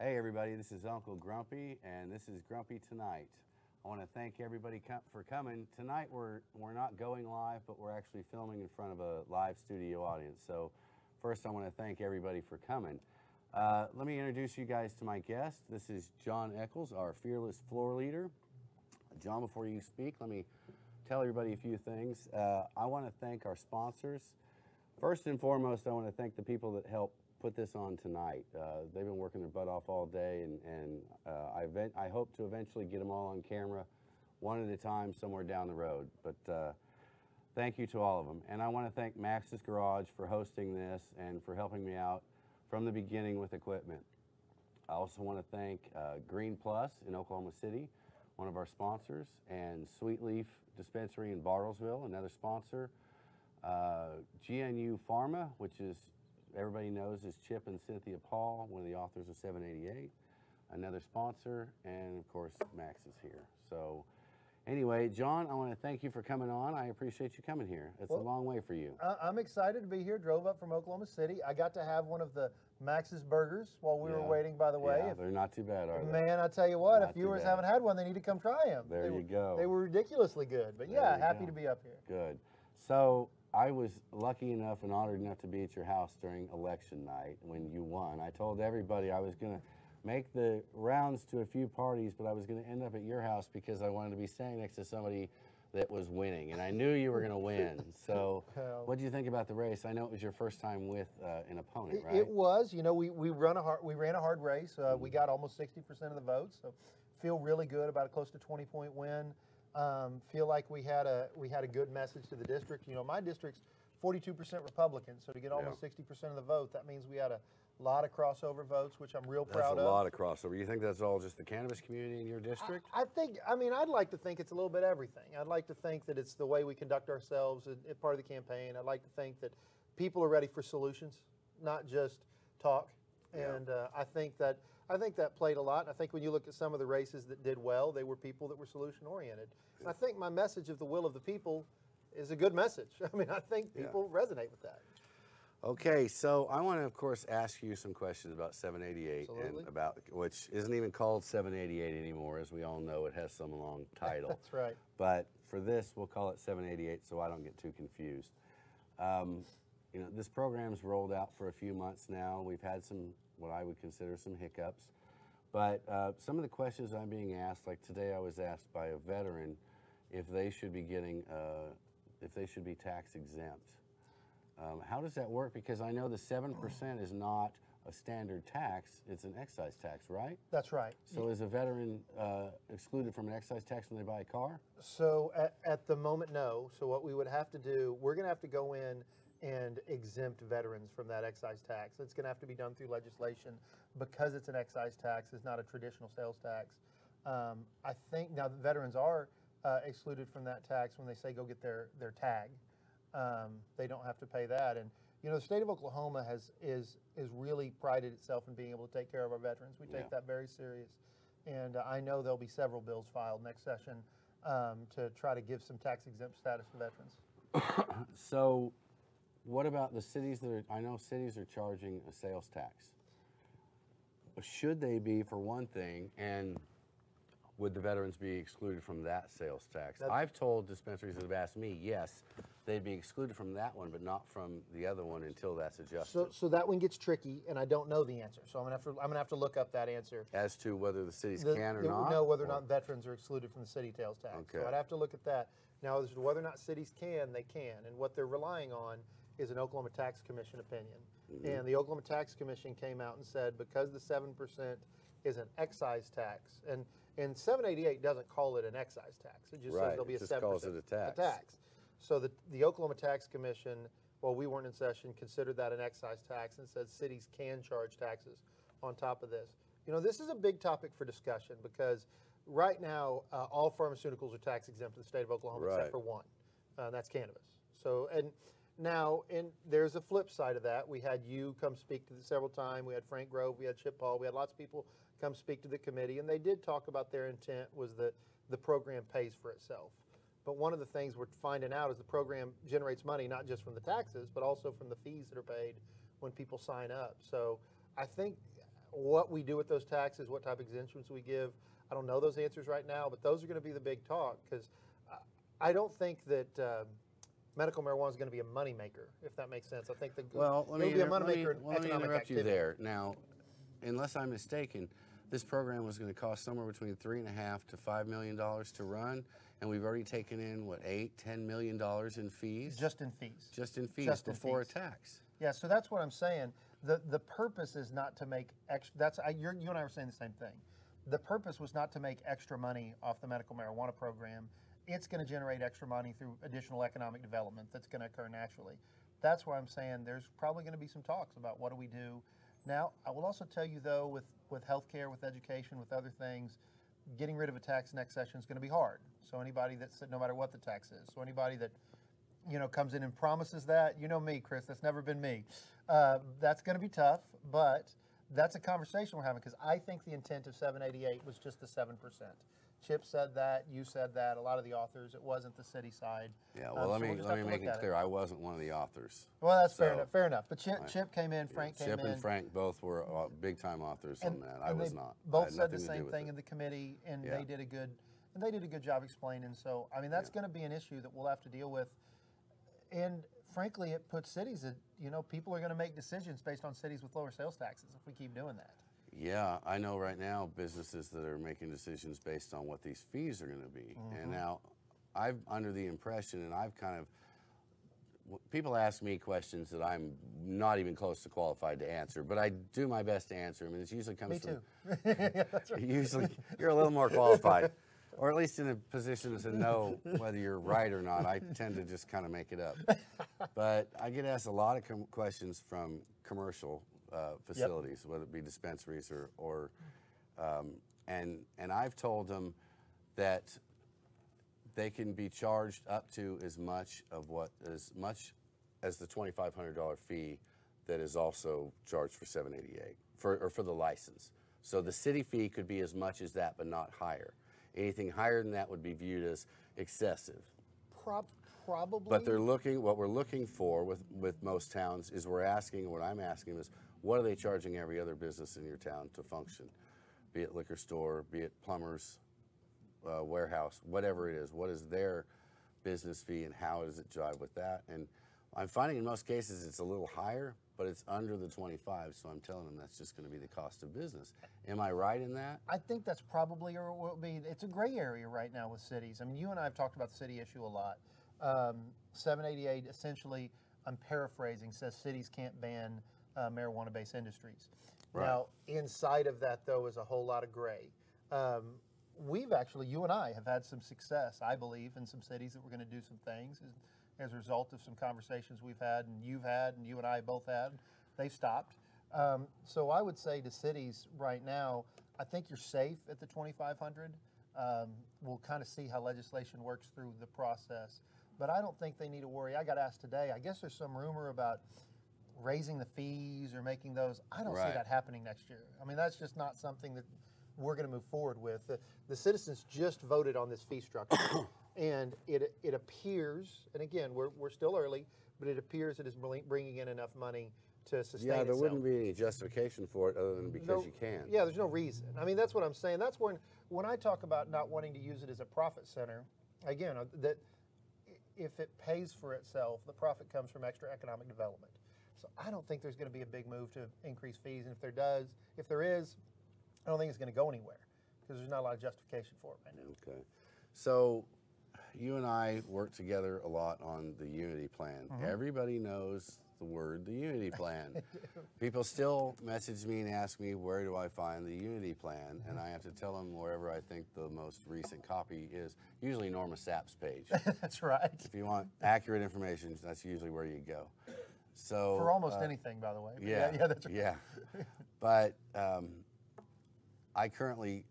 Hey everybody, this is Uncle Grumpy, and this is Grumpy Tonight. I want to thank everybody for coming. Tonight we're not going live, but we're actually filming in front of a live studio audience. So first I want to thank everybody for coming. Let me introduce you guys to my guest. This is Jon Echols, our fearless floor leader. Jon, before you speak, let me tell everybody a few things. I want to thank our sponsors. First and foremost, I want to thank the people that helped put this on tonight. They've been working their butt off all day, and I hope to eventually get them all on camera, one at a time, somewhere down the road. But thank you to all of them. And I want to thank Max's Garage for hosting this and for helping me out from the beginning with equipment. I also want to thank Green Plus in Oklahoma City, one of our sponsors, and Sweet Leaf Dispensary in Bartlesville, another sponsor. GNU Pharma, which is everybody knows is Chip and Cynthia Paul, one of the authors of 788, another sponsor, and of course Max is here. So anyway, Jon, I want to thank you for coming on. I appreciate you coming here. It's a long way for you. I'm excited to be here. Drove up from Oklahoma City. I got to have one of the Max's burgers while we were waiting, by the way. Yeah, they're not too bad, are they? Man, I tell you what, Not if viewers haven't had one, they need to come try them. There you go. They were ridiculously good. But yeah, happy to be up here. Good. So I was lucky enough and honored enough to be at your house during election night when you won. I told everybody I was going to make the rounds to a few parties, but I was going to end up at your house because I wanted to be standing next to somebody that was winning, and I knew you were going to win. So what did you think about the race? I know it was your first time with an opponent, right? It was. You know, we ran a hard race. We got almost 60% of the votes, so feel really good about a close to 20-point win. Feel like we had a good message to the district. You know, my district's 42% Republican, so to get almost 60% of the vote, that means we had a lot of crossover votes, which I'm real proud of. That's a lot of crossover. You think that's all just the cannabis community in your district? I mean, I'd like to think it's a little bit everything. I'd like to think that it's the way we conduct ourselves at part of the campaign. I'd like to think that people are ready for solutions, not just talk. Yeah. And I think that played a lot. And I think when you look at some of the races that did well, they were people that were solution oriented. And I think my message of the will of the people is a good message. I mean, I think people resonate with that. Okay, so I want to, of course, ask you some questions about 788 and about, which isn't even called 788 anymore, as we all know. It has some long title. That's right. But for this, we'll call it 788 so I don't get too confused. You know, this program's rolled out for a few months now. We've had some, what I would consider some hiccups. But some of the questions I'm being asked, like today I was asked by a veteran if they should be getting, if they should be tax exempt. How does that work? Because I know the 7% is not a standard tax, it's an excise tax, right? That's right. So is a veteran excluded from an excise tax when they buy a car? So at the moment, no. So what we would have to do, we're going to have to go in and exempt veterans from that excise tax. It's going to have to be done through legislation because it's an excise tax. It's not a traditional sales tax. I think now the veterans are excluded from that tax when they say go get their tag. They don't have to pay that. And you know, the state of Oklahoma is really prided itself in being able to take care of our veterans. We take that very serious. And I know there'll be several bills filed next session to try to give some tax exempt status to veterans. So what about the cities that are, I know cities are charging a sales tax. Should they be, for one thing, and would the veterans be excluded from that sales tax? I've told dispensaries that have asked me, yes, they'd be excluded from that one, but not from the other one until that's adjusted. So that one gets tricky, and I don't know the answer. So I'm gonna have to look up that answer As to whether the cities can or not? No, whether or not veterans are excluded from the city sales tax. Okay. So I'd have to look at that. Now, as to whether or not cities can, they can, and what they're relying on is an Oklahoma Tax Commission opinion. And the Oklahoma Tax Commission came out and said because the 7% is an excise tax, and 788 doesn't call it an excise tax. It just says there'll be a 7% calls it a tax. So the Oklahoma Tax Commission, while we weren't in session, considered that an excise tax and said cities can charge taxes on top of this. You know, this is a big topic for discussion because right now all pharmaceuticals are tax exempt in the state of Oklahoma except for one, and that's cannabis. So and there's a flip side of that. We had you come speak to this several times. We had Frank Grove. We had Chip Paul. We had lots of people come speak to the committee, and they did talk about their intent was that the program pays for itself. But one of the things we're finding out is the program generates money not just from the taxes, but also from the fees that are paid when people sign up. So I think What we do with those taxes, what type of exemptions we give, I don't know those answers right now, but those are going to be the big talk, because I don't think that medical marijuana is going to be a moneymaker, if that makes sense. I think Well, it'll be a moneymaker in let me economic interrupt activity. you there. Now, unless I'm mistaken, this program was going to cost somewhere between $3.5 to $5 million to run, and we've already taken in, what, $8–10 million in fees? Just in fees. Just in fees Just in before fees. a tax. Yeah, so that's what I'm saying. The purpose is not to make extra. You and I were saying the same thing. The purpose was not to make extra money off the medical marijuana program. It's going to generate extra money through additional economic development that's going to occur naturally. That's why I'm saying there's probably going to be some talks about what do we do. Now, I will also tell you, though, with healthcare, with education, with other things, getting rid of a tax next session is going to be hard. So anybody that's, no matter what the tax is, so anybody that, you know, comes in and promises that, you know me, Chris, that's never been me. That's going to be tough, but that's a conversation we're having, because I think the intent of 788 was just the 7%. Chip said that, you said that, a lot of the authors, it wasn't the city side. Yeah, well, let me make it clear, I wasn't one of the authors. Well, that's fair enough. But Chip came in, Frank came in. Chip and Frank both were big-time authors on that. I was not. Both said the same thing in the committee, and they did a good job explaining. So, I mean, that's going to be an issue that we'll have to deal with. And frankly, it puts cities that, you know, people are going to make decisions based on cities with lower sales taxes if we keep doing that. Yeah, I know right now businesses that are making decisions based on what these fees are going to be. And now I'm under the impression, and I've kind of, people ask me questions that I'm not even close to qualified to answer, but I do my best to answer them, and it usually comes from, Yeah, that's right. usually you're a little more qualified, or at least in a position to know whether you're right or not. I tend to just kind of make it up. But I get asked a lot of questions from commercial facilities, whether it be dispensaries or and I've told them that they can be charged up to as much as the $2,500 fee that is also charged for 788 for the license. So the city fee could be as much as that, but not higher. Anything higher than that would be viewed as excessive. Probably. But what we're looking for with most towns is what I'm asking is, what are they charging every other business in your town to function? Be it liquor store, be it plumbers, warehouse, whatever it is. What is their business fee and how does it jive with that? And I'm finding in most cases it's a little higher, but it's under the 25, so I'm telling them that's just going to be the cost of business. Am I right in that? I think that's probably, or will be, it's a gray area right now with cities. I mean, you and I have talked about the city issue a lot. 788 essentially, I'm paraphrasing, says cities can't ban marijuana-based industries. Right. Now, inside of that, though, is a whole lot of gray. We've actually, you and I have had some success, I believe, in some cities that we're going to do some things as a result of some conversations we've had, and you've had, and you and I both had. They've stopped. So I would say to cities right now, I think you're safe at the 2,500. We'll kind of see how legislation works through the process. But I don't think they need to worry. I got asked today, I guess there's some rumor about raising the fees or making those. I don't see that happening next year. I mean, that's just not something that we're going to move forward with. The citizens just voted on this fee structure. And it appears, and again, we're still early, but it appears it is bringing in enough money to sustain itself. Yeah, there wouldn't be any justification for it other than because you can. Yeah, there's no reason. I mean, that's what I'm saying. That's when I talk about not wanting to use it as a profit center, again, that if it pays for itself, the profit comes from extra economic development. So I don't think there's going to be a big move to increase fees, and if there is, I don't think it's going to go anywhere because there's not a lot of justification for it right now. Okay. So you and I work together a lot on the Unity Plan. Everybody knows the word, the Unity Plan. People still message me and ask me, where do I find the Unity Plan? And I have to tell them wherever I think the most recent copy is, usually Norma Sapp's page. That's right. If you want accurate information, that's usually where you go. So for almost anything, by the way. Yeah, that's right. Yeah. But I currently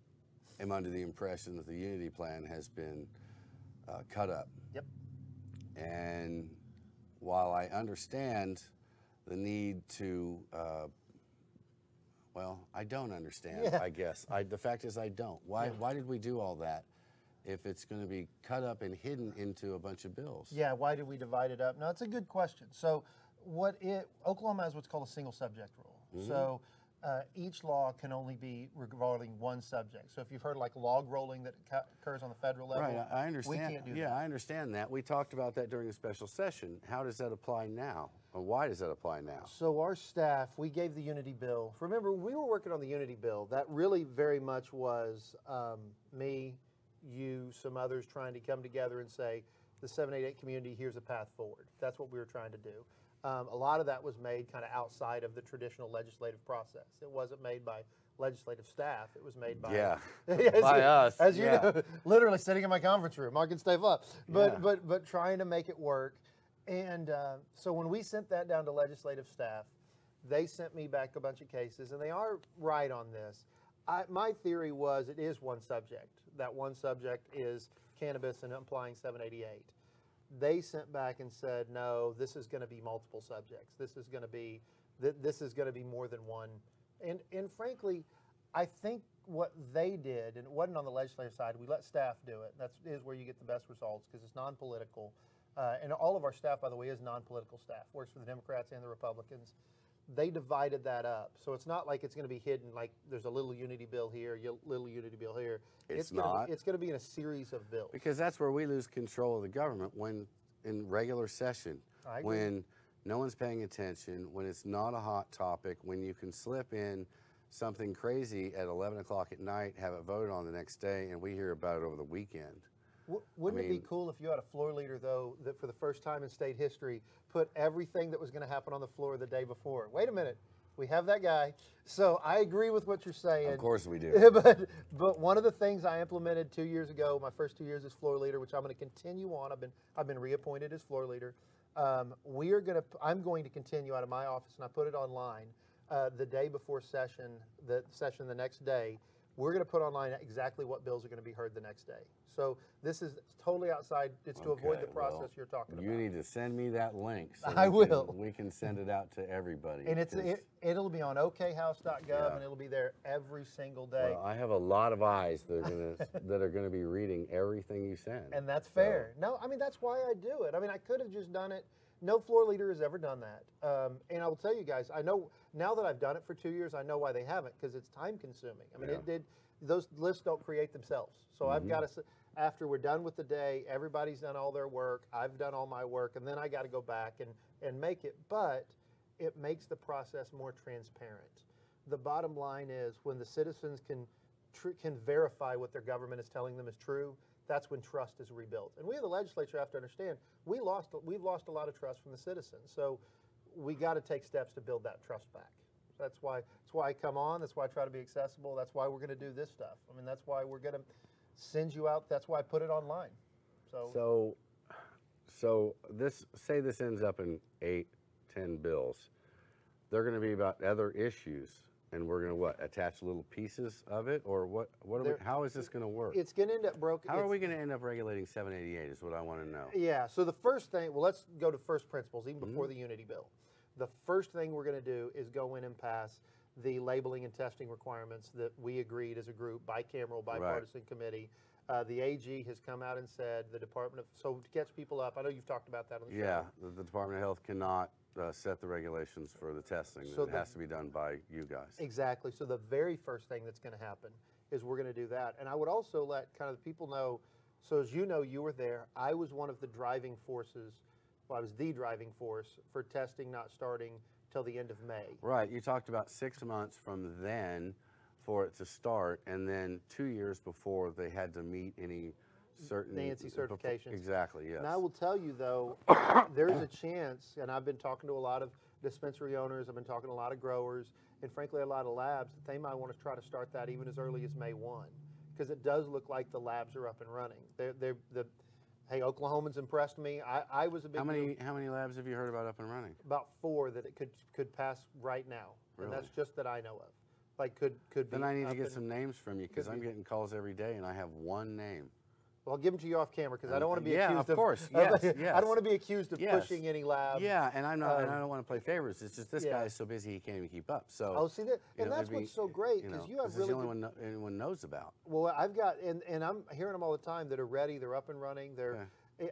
am under the impression that the Unity Plan has been cut up. Yep. And while I understand the need to, well, I don't understand, I guess. The fact is I don't. Why did we do all that if it's going to be cut up and hidden into a bunch of bills? Yeah, why did we divide it up? No, it's a good question. So Oklahoma has what's called a single subject rule. So each law can only be regarding one subject. So if you've heard like log rolling that occurs on the federal level, Right, I understand. we can't do that. Yeah, I understand that. We talked about that during a special session. How does that apply now? Or why does that apply now? So our staff, we gave the Unity bill. Remember, we were working on the Unity bill. That really very much was me, you, some others trying to come together and say, the 788 community, here's a path forward. That's what we were trying to do. A lot of that was made kind of outside of the traditional legislative process. It wasn't made by legislative staff. It was made by by us. As you know, literally sitting in my conference room, marking stuff up. But trying to make it work. And so when we sent that down to legislative staff, they sent me back a bunch of cases, and they are right on this. My theory was it is one subject. That one subject is cannabis and applying 788. They sent back and said, no, this is going to be multiple subjects. This is going to be more than one. And frankly, I think what they did, and it wasn't on the legislative side, we let staff do it. That is where you get the best results because it's non-political. And all of our staff, by the way, is non-political staff, works for the Democrats and the Republicans. They divided that up. So it's not like it's going to be hidden like there's a little Unity bill here, little Unity bill here. It's not. It's going to be in a series of bills. Because that's where we lose control of the government, when in regular session, when no one's paying attention, when it's not a hot topic, when you can slip in something crazy at 11 o'clock at night, have it voted on the next day, and we hear about it over the weekend. Wouldn't it be cool if you had a floor leader, though, that for the first time in state history put everything that was going to happen on the floor the day before? Wait a minute. We have that guy. So I agree with what you're saying. Of course we do. but one of the things I implemented 2 years ago, my first 2 years as floor leader, which I'm going to continue on. I've been reappointed as floor leader. I'm going to continue out of my office, and I put it online the day before session, the next day. We're going to put online exactly what bills are going to be heard the next day. So this is totally outside. It's to avoid the process you're talking about. You need to send me that link. So I will. We can send it out to everybody. And it'll be on okhouse.gov, and it'll be there every single day. Well, I have a lot of eyes that are going to be reading everything you send. And that's fair. No, I mean, that's why I do it. I mean, I could have just done it. No floor leader has ever done that. And I will tell you guys, I know now that I've done it for 2 years, I know why they haven't, because it's time consuming. I mean, those lists don't create themselves. So I've got to, after we're done with the day, everybody's done all their work, I've done all my work, and then I got to go back and make it. But it makes the process more transparent. The bottom line is when the citizens can verify what their government is telling them is true, that's when trust is rebuilt. And we in the legislature have to understand we've lost a lot of trust from the citizens. So we got to take steps to build that trust back. That's why I come on. That's why I try to be accessible. That's why we're going to do this stuff. I mean, that's why we're going to send you out. That's why I put it online. So say this ends up in 8, 10 bills. They're going to be about other issues. And we're going to attach little pieces of it, or how is this going to work? It's going to end up broken. How are we going to end up regulating 788 is what I want to know. Yeah, so the first thing, well, let's go to first principles, even before the Unity bill. The first thing we're going to do is go in and pass the labeling and testing requirements that we agreed as a group, bicameral, bipartisan committee. The AG has come out and said the Department of, so to catch people up, I know you've talked about that on the show. Yeah, the Department of Health cannot set the regulations for the testing. So it has to be done by you guys. Exactly. So the very first thing that's going to happen is we're going to do that. And I would also let kind of the people know, so as you know, you were there. I was one of the driving forces, well, I was the driving force for testing not starting till the end of May. Right. You talked about 6 months from then for it to start, and then 2 years before they had to meet any certain Nancy certifications. Exactly, yes. And I will tell you, though, there's a chance, and I've been talking to a lot of dispensary owners, I've been talking to a lot of growers, and frankly a lot of labs, that they might want to try to start that even as early as May 1, because it does look like the labs are up and running. Hey, Oklahomans impressed me. I was a big... How many labs have you heard about up and running? About 4 that it could pass right now. Really? And that's just that I know of. Like could be. Then I need to get some names from you, because I'm getting calls every day and I have one name. Well, I'll give them to you off camera, because I don't want to be accused of... Yeah, of course, yes. I don't want to be accused of pushing any lab. Yeah, and and I don't want to play favorites. It's just this guy is so busy he can't even keep up. So see that, and that's what's so great, because you have this is the only one anyone knows about. Well, I've got, and I'm hearing them all the time that are ready, they're up and running.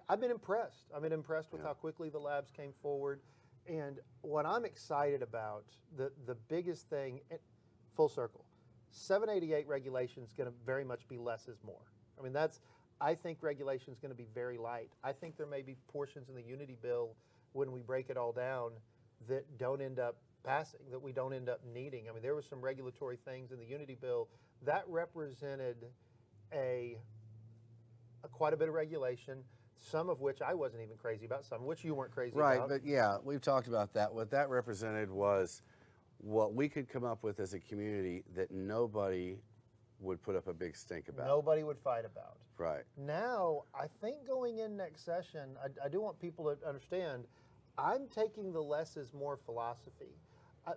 I've been impressed. I've been impressed with how quickly the labs came forward, and what I'm excited about, the biggest thing, full circle. 788 regulation is going to very much be less is more. I mean, I think regulation is going to be very light. I think there may be portions in the Unity bill when we break it all down that don't end up passing, that we don't end up needing. I mean, there were some regulatory things in the Unity bill that represented quite a bit of regulation, some of which I wasn't even crazy about, some of which you weren't crazy about. Right, but yeah, we've talked about that. What that represented was what we could come up with as a community that nobody would put up a big stink about. Nobody would fight about. Right. Now, I think going in next session, I do want people to understand, I'm taking the less is more philosophy.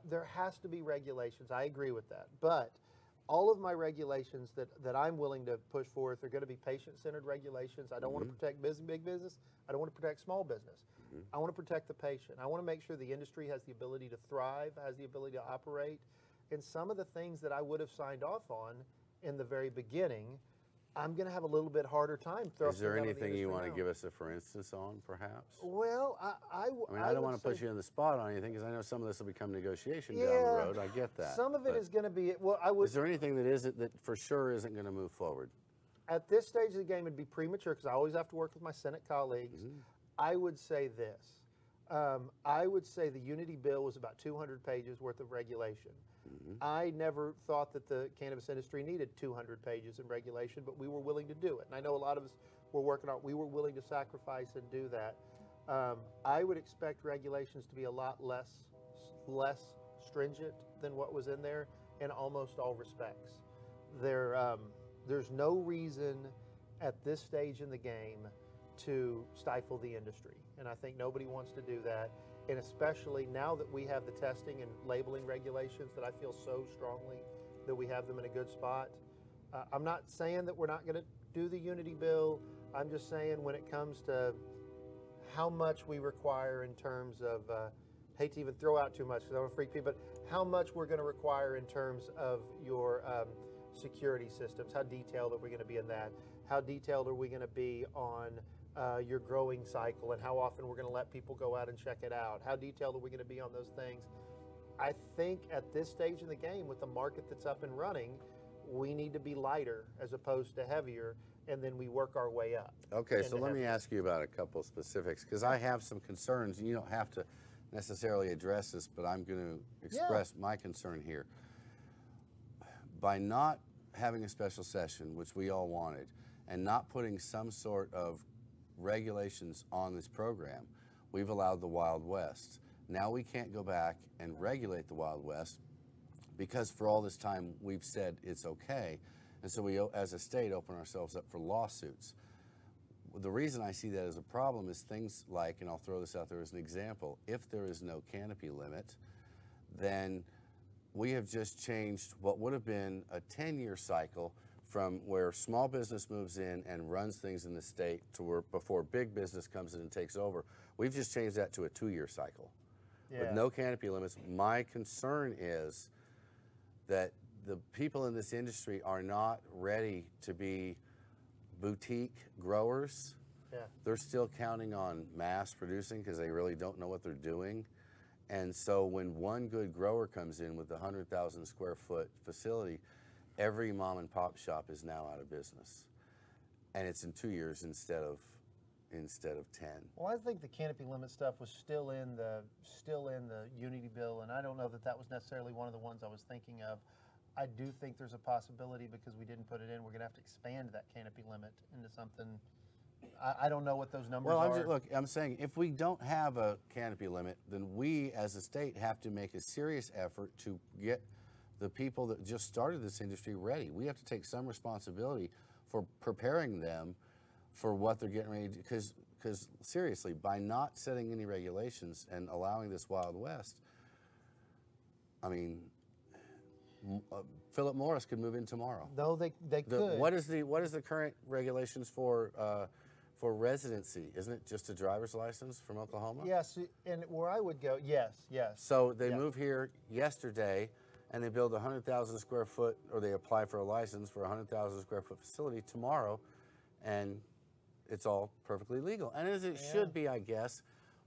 There has to be regulations. I agree with that. But all of my regulations that I'm willing to push forth are going to be patient-centered regulations. I don't want to protect big business. I don't want to protect small business. I want to protect the patient. I want to make sure the industry has the ability to thrive, has the ability to operate. And some of the things that I would have signed off on in the very beginning, I'm going to have a little bit harder time throwing. Is there anything you want to give us a for instance on, perhaps? Well, I mean, I don't want to put you on the spot on anything because I know some of this will become negotiation down the road. I get that. Some of it is going to be, Is there anything that for sure isn't going to move forward? At this stage of the game, it'd be premature because I always have to work with my Senate colleagues. I would say this. I would say the Unity bill was about 200 pages worth of regulation. I never thought that the cannabis industry needed 200 pages in regulation, but we were willing to do it. And I know a lot of us were working on it. We were willing to sacrifice and do that. I would expect regulations to be a lot less stringent than what was in there in almost all respects. There's no reason at this stage in the game to stifle the industry. And I think nobody wants to do that. And especially now that we have the testing and labeling regulations that I feel so strongly that we have them in a good spot. I'm not saying that we're not going to do the Unity bill. I'm just saying when it comes to how much we require in terms of, hate to even throw out too much because I don't want to freak people, but how much we're going to require in terms of your security systems. How detailed are we going to be in that? How detailed are we going to be on your growing cycle and how often we're going to let people go out and check it out? How detailed are we going to be on those things? I think at this stage in the game with the market that's up and running, we need to be lighter as opposed to heavier, and then we work our way up. Okay, so let me ask you about a couple specifics because I have some concerns. You don't have to necessarily address this, but I'm going to express my concern here. By not having a special session, which we all wanted, and not putting some sort of regulations on this program, we've allowed the Wild West. Now we can't go back and regulate the Wild West because for all this time we've said it's okay, and so we as a state open ourselves up for lawsuits. The reason I see that as a problem is things like, and I'll throw this out there as an example, if there is no canopy limit, then we have just changed what would have been a 10-year cycle from where small business moves in and runs things in the state to where before big business comes in and takes over. We've just changed that to a 2-year cycle with no canopy limits. My concern is that the people in this industry are not ready to be boutique growers. They're still counting on mass producing because they really don't know what they're doing. And so when one good grower comes in with a 100,000 square foot facility, every mom and pop shop is now out of business, and it's in 2 years instead of 10. Well, I think the canopy limit stuff was still in the Unity bill, and I don't know that that was necessarily one of the ones I was thinking of. I do think there's a possibility because we didn't put it in, we're going to have to expand that canopy limit into something. I don't know what those numbers are. Well, look, I'm saying if we don't have a canopy limit, then we as a state have to make a serious effort to get the people that just started this industry ready. We have to take some responsibility for preparing them for what they're getting ready to do. Because seriously, by not setting any regulations and allowing this Wild West, I mean, Philip Morris could move in tomorrow. No, they could. What is the current regulations for residency? Isn't it just a driver's license from Oklahoma? Yes, and where I would go, yes. So they move here yesterday, and they build a 100,000 square foot, or they apply for a license for a 100,000 square foot facility tomorrow, and it's all perfectly legal. And as it should be, I guess,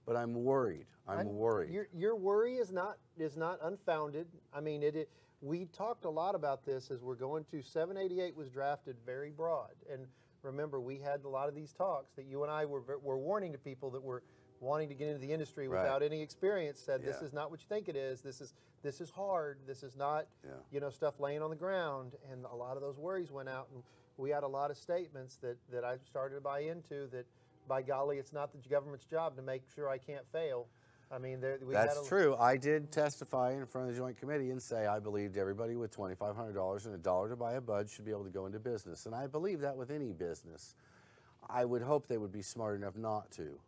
but I'm worried. I'm worried. Your worry is not unfounded. I mean, we talked a lot about this as we're going to 788 was drafted very broad, and remember we had a lot of these talks that you and I were warning to people that were wanting to get into the industry without any experience. Said this is not what you think it is. This is hard. This is not you know, stuff laying on the ground, and a lot of those worries went out, and we had a lot of statements that I started to buy into. That by golly, it's not the government's job to make sure I can't fail. I mean, that's true. I did testify in front of the Joint Committee and say I believed everybody with $2,500 and $1 to buy a bud should be able to go into business, and I believe that with any business. I would hope they would be smart enough not to.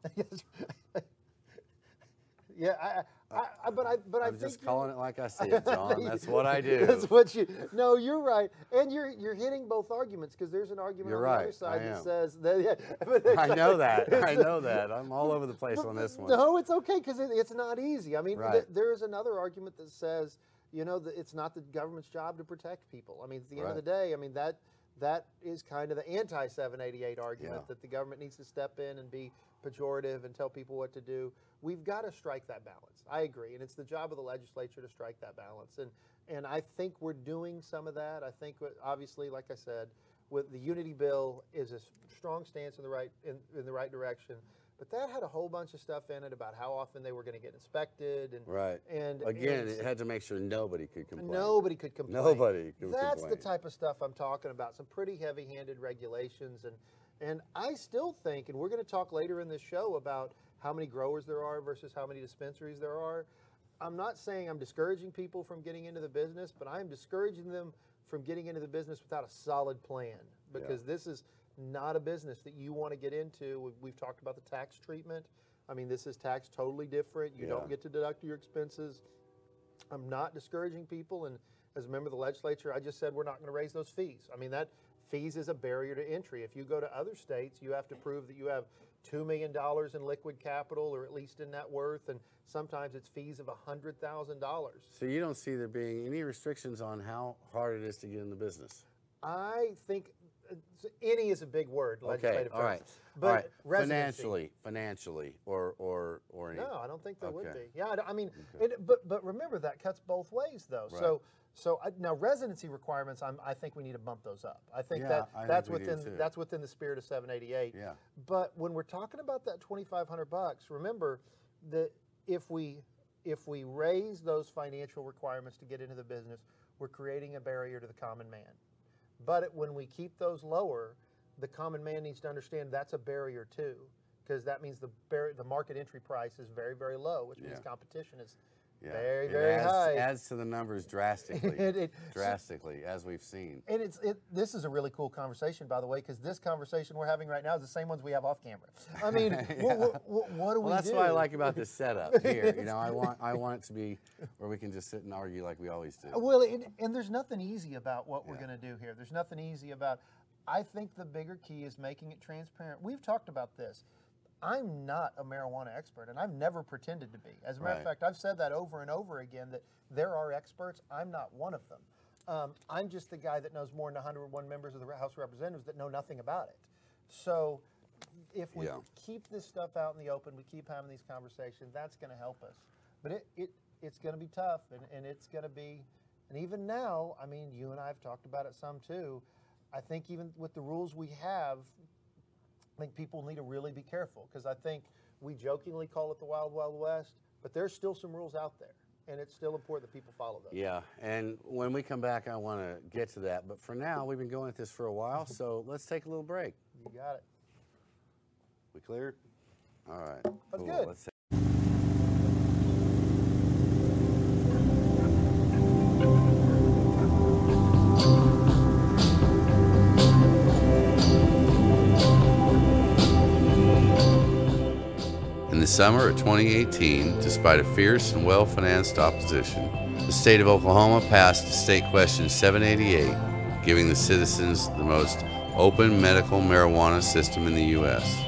Yeah, but I I'm just calling it like I see it, John. That's what I do. That's what you. No, you're right, and you're hitting both arguments, because there's an argument on the other side that says that. I know that. I know that. I'm all over the place on this one. No, it's okay, because it's not easy. I mean, there is another argument that says, you know, that it's not the government's job to protect people. I mean, at the end of the day, I mean that is kind of the anti-788 argument, that the government needs to step in and be pejorative and tell people what to do. We've got to strike that balance. I agree, and it's the job of the legislature to strike that balance. And I think we're doing some of that. I think, obviously, like I said, with the Unity bill is a strong stance in the right direction. But that had a whole bunch of stuff in it about how often they were going to get inspected, and again, it had to make sure nobody could complain. Nobody could complain. Nobody could That's complain. the type of stuff I'm talking about. Some pretty heavy-handed regulations, and I still think, and we're going to talk later in this show about how many growers there are versus how many dispensaries there are. I'm not saying I'm discouraging people from getting into the business, but I'm discouraging them from getting into the business without a solid plan, because this is not a business that you want to get into. We've talked about the tax treatment. I mean, this is taxed totally different. You don't get to deduct your expenses. I'm not discouraging people, and as a member of the legislature, I just said we're not going to raise those fees. I mean, that fees is a barrier to entry. If you go to other states, you have to prove that you have $2 million in liquid capital, or at least in net worth, and sometimes it's fees of $100,000. So you don't see there being any restrictions on how hard it is to get in the business? I think any is a big word. Okay, all right. But all right. Residency. Financially, or any. No, I don't think there would be. Yeah, I mean, but remember that cuts both ways though. Right. So now residency requirements, I think we need to bump those up. I think that's within the spirit of 788. Yeah. But when we're talking about that $2,500, remember that if we raise those financial requirements to get into the business, we're creating a barrier to the common man. But when we keep those lower, the common man needs to understand that's a barrier too, because that means the market entry price is very, very low, which means competition is very, very high. It adds to the numbers drastically, drastically, as we've seen. And this is a really cool conversation, by the way, because this conversation we're having right now is the same ones we have off camera. I mean, what do we do? That's what I like about this setup here. You know, I want it to be where we can just sit and argue like we always do. Well, and there's nothing easy about what we're going to do here. There's nothing easy about. I think the bigger key is making it transparent. We've talked about this. I'm not a marijuana expert, and I've never pretended to be. As a matter of fact, I've said that over and over again, that there are experts. I'm not one of them. I'm just the guy that knows more than 101 members of the House of Representatives that know nothing about it. So if we keep this stuff out in the open, we keep having these conversations, that's going to help us. But it's going to be tough, and it's going to be, and even now, I mean, you and I have talked about it some too. I think even with the rules we have, I think people need to really be careful, because I think we jokingly call it the Wild Wild West, but there's still some rules out there, and it's still important that people follow those. Yeah, and when we come back, I want to get to that. But for now, we've been going at this for a while, so let's take a little break. You got it. We cleared? All right. That's good. Let's In the summer of 2018, despite a fierce and well-financed opposition, the state of Oklahoma passed State Question 788, giving the citizens the most open medical marijuana system in the U.S.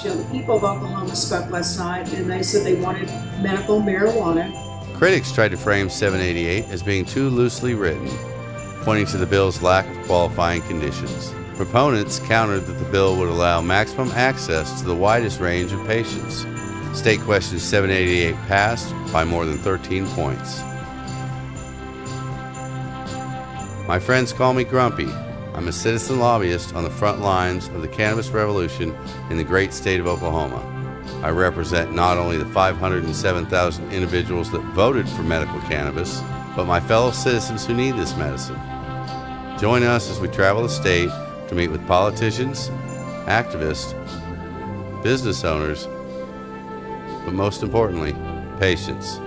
You know, the people of Oklahoma spoke last night, and they said they wanted medical marijuana. Critics tried to frame 788 as being too loosely written, pointing to the bill's lack of qualifying conditions. Proponents countered that the bill would allow maximum access to the widest range of patients. State Question 788 passed by more than 13 points. My friends call me Grumpy. I'm a citizen lobbyist on the front lines of the cannabis revolution in the great state of Oklahoma. I represent not only the 507,000 individuals that voted for medical cannabis, but my fellow citizens who need this medicine. Join us as we travel the state to meet with politicians, activists, business owners, but most importantly, patients.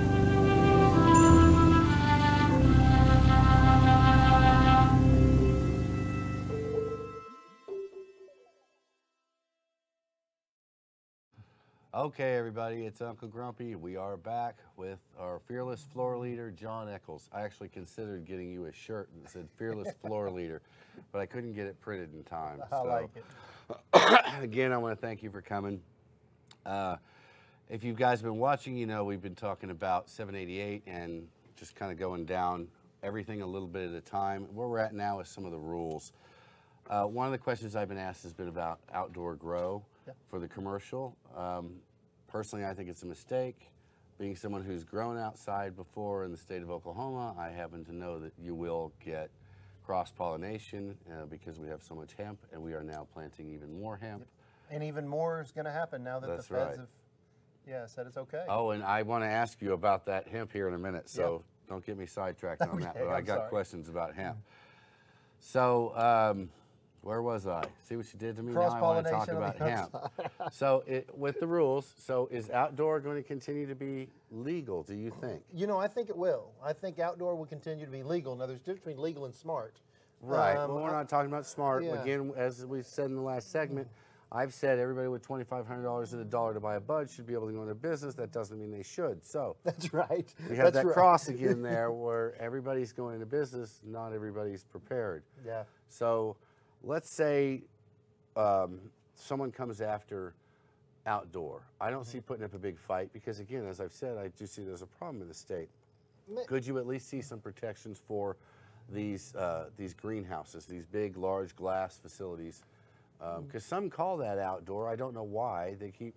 Okay, everybody, it's Uncle Grumpy. We are back with our fearless floor leader, Jon Echols. I actually considered getting you a shirt that said fearless floor leader, but I couldn't get it printed in time. I like it. Again, I want to thank you for coming. If you guys have been watching, you know we've been talking about 788 and just kind of going down everything a little bit at a time. Where we're at now is some of the rules. One of the questions I've been asked has been about outdoor grow for the commercial. Personally, I think it's a mistake. Being someone who's grown outside before in the state of Oklahoma, I happen to know that you will get cross-pollination because we have so much hemp, and we are now planting even more hemp. And even more is going to happen now that the feds have said it's okay. Oh, and I want to ask you about that hemp here in a minute, so don't get me sidetracked on that, but I got questions about hemp. So, where was I? See what you did to me? Now I want to talk about hemp. So with the rules, so is outdoor going to continue to be legal, do you think? You know, I think it will. I think outdoor will continue to be legal. Now, there's a difference between legal and smart. Right. Well, we're not talking about smart. Again, as we said in the last segment, I've said everybody with $2,500 and $1 to buy a bud should be able to go into business. That doesn't mean they should. So that's right. We have that cross again there where everybody's going into business, not everybody's prepared. Yeah. So let's say someone comes after outdoor. I don't see putting up a big fight because, again, as I've said, I do see there's a problem in the state. Could you at least see some protections for these greenhouses, these big, large glass facilities? Because some call that outdoor. I don't know why they keep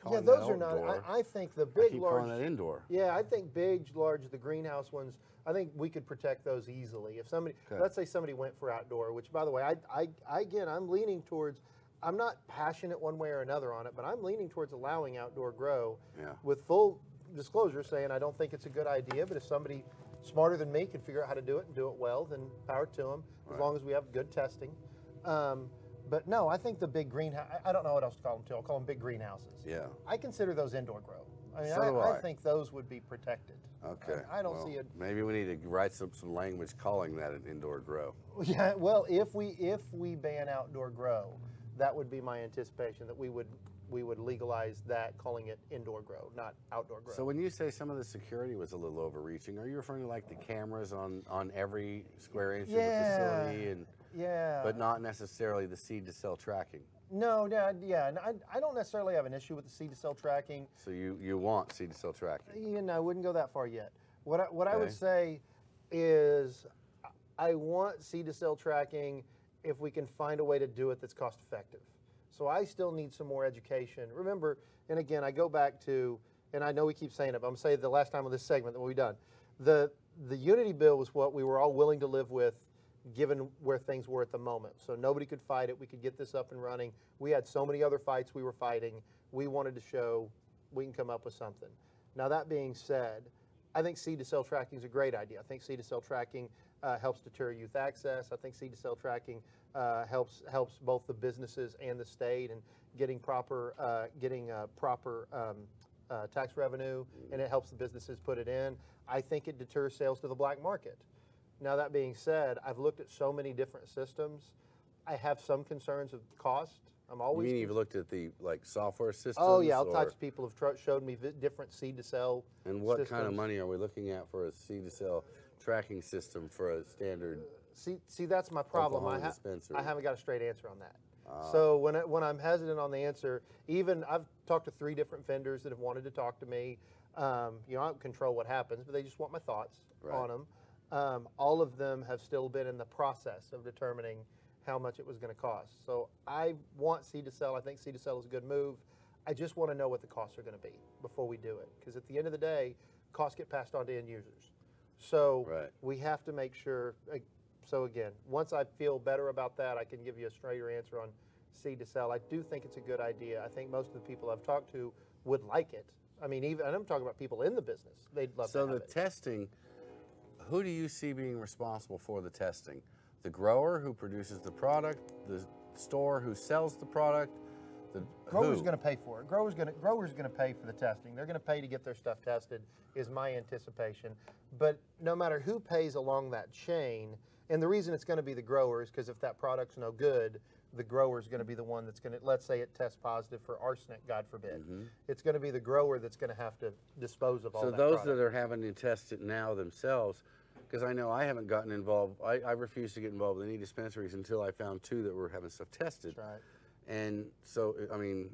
calling that outdoor. Those are not. I think the big, large. Calling that indoor. Yeah, I think big, large, the greenhouse ones. I think we could protect those easily. If somebody, let's say somebody went for outdoor, which by the way, I'm leaning towards. I'm not passionate one way or another on it, but I'm leaning towards allowing outdoor grow with full disclosure, saying I don't think it's a good idea. But if somebody smarter than me can figure out how to do it and do it well, then power to them. As long as we have good testing. But no, I think the big greenhouse, I don't know what else to call them too. I'll call them big greenhouses. Yeah. I consider those indoor grow. I mean, I think those would be protected. Okay. I don't see it. Maybe we need to write some language calling that an indoor grow. Yeah, well, if we ban outdoor grow, that would be my anticipation that we would legalize that, calling it indoor grow, not outdoor grow. So when you say some of the security was a little overreaching, are you referring to like the cameras on every square inch of the facility and but not necessarily the seed to cell tracking? No, yeah, I don't necessarily have an issue with the seed to cell tracking. So you want seed to cell tracking? You know, I wouldn't go that far yet. What I would say is I want seed to cell tracking if we can find a way to do it that's cost effective. So I still need some more education. Remember, and again, I go back to, and I know we keep saying it, but I'm saying the last time on this segment that we've done, the Unity bill was what we were all willing to live with given where things were at the moment. So nobody could fight it. We could get this up and running. We had so many other fights we were fighting. We wanted to show we can come up with something. Now that being said, I think seed to cell tracking is a great idea. I think seed to cell tracking helps deter youth access. I think seed to cell tracking helps both the businesses and the state and getting proper tax revenue, and it helps the businesses put it in. I think it deters sales to the black market. Now that being said, I've looked at so many different systems. I have some concerns of cost. I'm always. You mean you've looked at the software systems? Oh yeah, all types of people have showed me different seed to cell. And what kind of money are we looking at for a seed to cell tracking system for a standard? See, that's my problem. I haven't got a straight answer on that. So when I'm hesitant on the answer, even I've talked to 3 different vendors that have wanted to talk to me. You know, I don't control what happens, but they just want my thoughts on them. All of them have still been in the process of determining how much it was going to cost. So I want seed to cell. I think seed to cell is a good move. I just want to know what the costs are going to be before we do it, because at the end of the day, costs get passed on to end users. So we have to make sure. So again, once I feel better about that, I can give you a straighter answer on seed to sell. I do think it's a good idea. I think most of the people I've talked to would like it. I mean, even, and I'm talking about people in the business, they'd love to have it. So the testing, who do you see being responsible for the testing? The grower who produces the product, the store who sells the product, the grower's going to pay for it. Grower's going to pay for the testing. They're going to pay to get their stuff tested, is my anticipation. But no matter who pays along that chain, and the reason it's going to be the grower is because if that product's no good, the grower is going to be the one that's going to, let's say it tests positive for arsenic, God forbid. It's going to be the grower that's going to have to dispose of all that those product. that are having to test it now themselves, because I know I haven't gotten involved, I refused to get involved with any dispensaries until I found 2 that were having stuff tested. That's right. And so, I mean,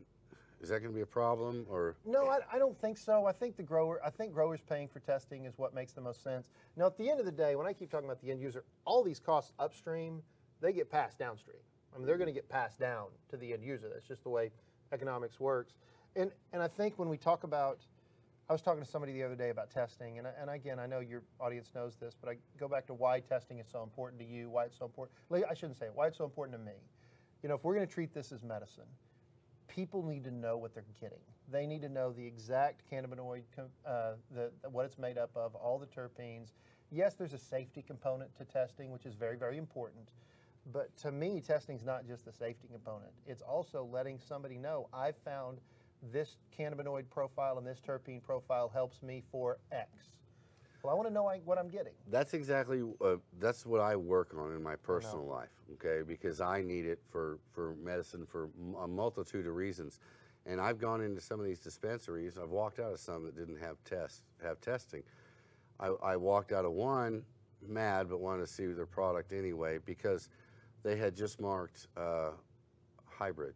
is that going to be a problem, or? No, I don't think so. I think growers paying for testing is what makes the most sense. Now, at the end of the day, when I keep talking about the end user, all these costs upstream, they get passed downstream. I mean, they're going to get passed down to the end user. That's just the way economics works. And I think when we talk about, I was talking to somebody the other day about testing, and again, I know your audience knows this, but I go back to why testing is so important to you, why it's so important. I shouldn't say it, why it's so important to me. You know, if we're going to treat this as medicine, people need to know what they're getting. They need to know the exact cannabinoid, what it's made up of, all the terpenes. Yes, there's a safety component to testing, which is very, very important. But to me, testing is not just the safety component. It's also letting somebody know, I found this cannabinoid profile and this terpene profile helps me for X. Well, I want to know what I'm getting. That's exactly, that's what I work on in my personal life, okay? Because I need it for medicine for a multitude of reasons. And I've gone into some of these dispensaries. I've walked out of some that didn't have testing. I walked out of one mad, but wanted to see their product anyway because they had just marked hybrid,